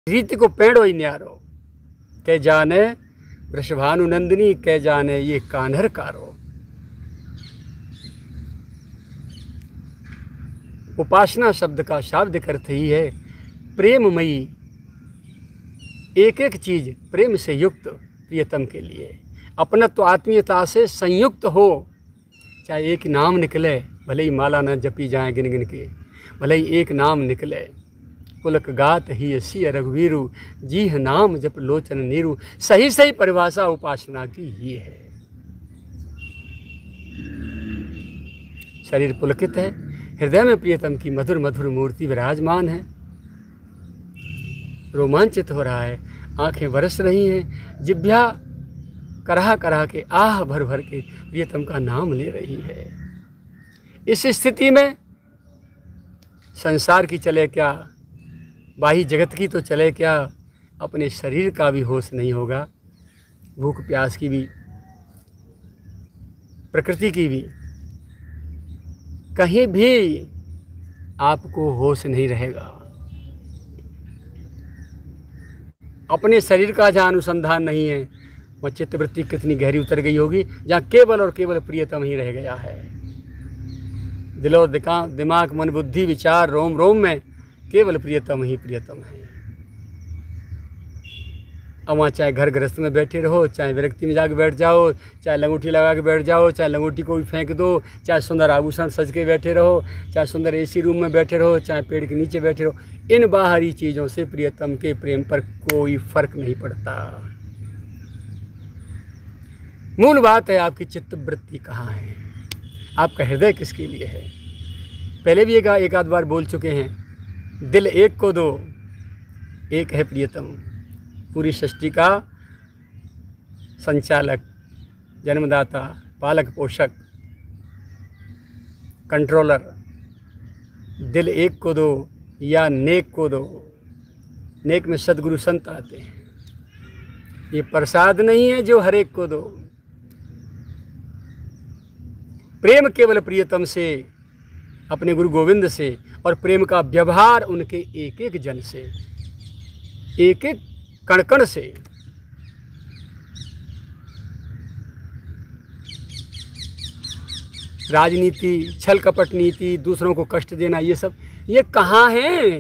रीति को पेड़ो ही न्यारो, कै जाने वृषभानु नंदिनी, कै जाने ये कान्हर कारो। उपासना शब्द का शाब्दिक अर्थ ही है प्रेममयी, एक एक चीज प्रेम से युक्त प्रियतम के लिए, अपनत्व आत्मीयता से संयुक्त हो। चाहे एक नाम निकले, भले ही माला न जपी जाए गिन गिन के, भले ही एक नाम निकले। पुलक गात ही सिय रघुवीरु, जीह नाम जप लोचन नीरु। सही सही परिभाषा उपासना की ये है। शरीर पुलकित है, हृदय में प्रियतम की मधुर मधुर मूर्ति विराजमान है। रोमांचित हो रहा है, आंखें बरस रही हैं, जिह्वा कराह कराह के आह भर भर के प्रियतम का नाम ले रही है। इस स्थिति में संसार की चले क्या, बाह्य जगत की तो चले क्या, अपने शरीर का भी होश नहीं होगा, भूख प्यास की भी, प्रकृति की भी, कहीं भी आपको होश नहीं रहेगा। अपने शरीर का जहाँ अनुसंधान नहीं है, वह चित्तवृत्ति कितनी गहरी उतर गई होगी, जहाँ केवल और केवल प्रियतम ही रह गया है। दिलो दिमाग मन बुद्धि विचार रोम रोम में केवल प्रियतम ही प्रियतम है। अब वहाँ चाहे घर गृहस्थ में बैठे रहो, चाहे विरक्ति में जाके बैठ जाओ, चाहे लंगूठी लगा के बैठ जाओ, चाहे लंगूठी को भी फेंक दो, चाहे सुंदर आभूषण सज के बैठे रहो, चाहे सुंदर एसी रूम में बैठे रहो, चाहे पेड़ के नीचे बैठे रहो, इन बाहरी चीज़ों से प्रियतम के प्रेम पर कोई फर्क नहीं पड़ता। मूल बात है आपकी चित्तवृत्ति कहाँ है, आपका हृदय किसके लिए है। पहले भी एक आध बार बोल चुके हैं, दिल एक को दो, एक है प्रियतम। पूरी सृष्टि का संचालक, जन्मदाता, पालक पोषक, कंट्रोलर, दिल एक को दो या नेक को दो। नेक में सदगुरु संत आते हैं। ये प्रसाद नहीं है जो हर एक को दो। प्रेम केवल प्रियतम से, अपने गुरु गोविंद से, और प्रेम का व्यवहार उनके एक एक जन से, एक एक कण कण से। राजनीति, छल कपट नीति, दूसरों को कष्ट देना, ये सब ये कहाँ है।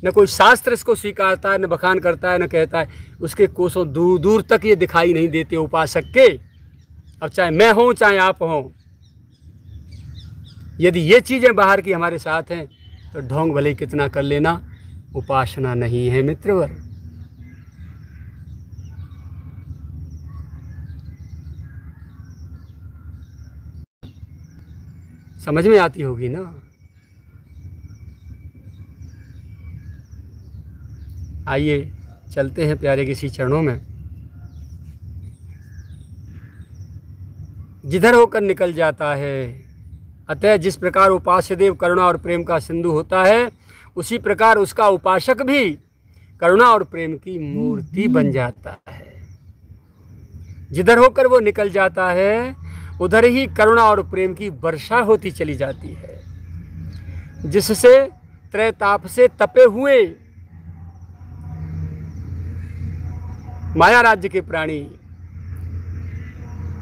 न कोई शास्त्र इसको स्वीकारता है, न बखान करता है, न कहता है। उसके कोसों दूर दूर तक ये दिखाई नहीं देते उपासक के। अब चाहे मैं हूँ चाहे आप हों, यदि ये चीज़ें बाहर की हमारे साथ हैं तो ढोंग भले कितना कर लेना, उपासना नहीं है मित्रवर। समझ में आती होगी ना। आइए चलते हैं प्यारे किसी चरणों में। जिधर होकर निकल जाता है, अतः जिस प्रकार उपास्य देव करुणा और प्रेम का सिंधु होता है, उसी प्रकार उसका उपासक भी करुणा और प्रेम की मूर्ति बन जाता है। जिधर होकर वो निकल जाता है, उधर ही करुणा और प्रेम की वर्षा होती चली जाती है, जिससे त्रैताप से तपे हुए माया राज्य के प्राणी,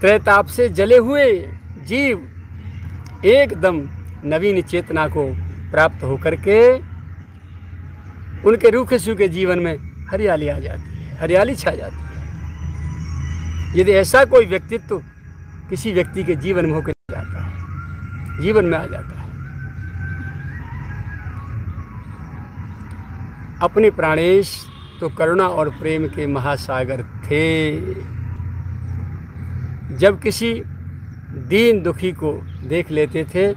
त्रैताप से जले हुए जीव एकदम नवीन चेतना को प्राप्त होकर के उनके रूखे सूखे जीवन में हरियाली आ जाती है, हरियाली छा जाती है। यदि ऐसा कोई व्यक्तित्व किसी व्यक्ति के जीवन में होकर जाता है, जीवन में आ जाता है। अपने प्राणेश तो करुणा और प्रेम के महासागर थे। जब किसी दीन दुखी को देख लेते थे,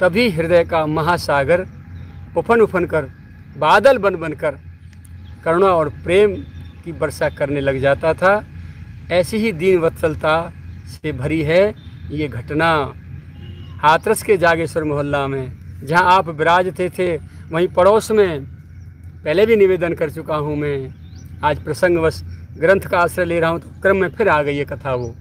तभी हृदय का महासागर उफन उफन कर, बादल बन बनकर करुणा और प्रेम की वर्षा करने लग जाता था। ऐसी ही दीन वत्सलता से भरी है ये घटना हाथरस के जागेश्वर मोहल्ला में, जहां आप विराजते थे। वहीं पड़ोस में पहले भी निवेदन कर चुका हूं मैं। आज प्रसंगवश ग्रंथ का आश्रय ले रहा हूं तो क्रम में फिर आ गई ये कथा वो।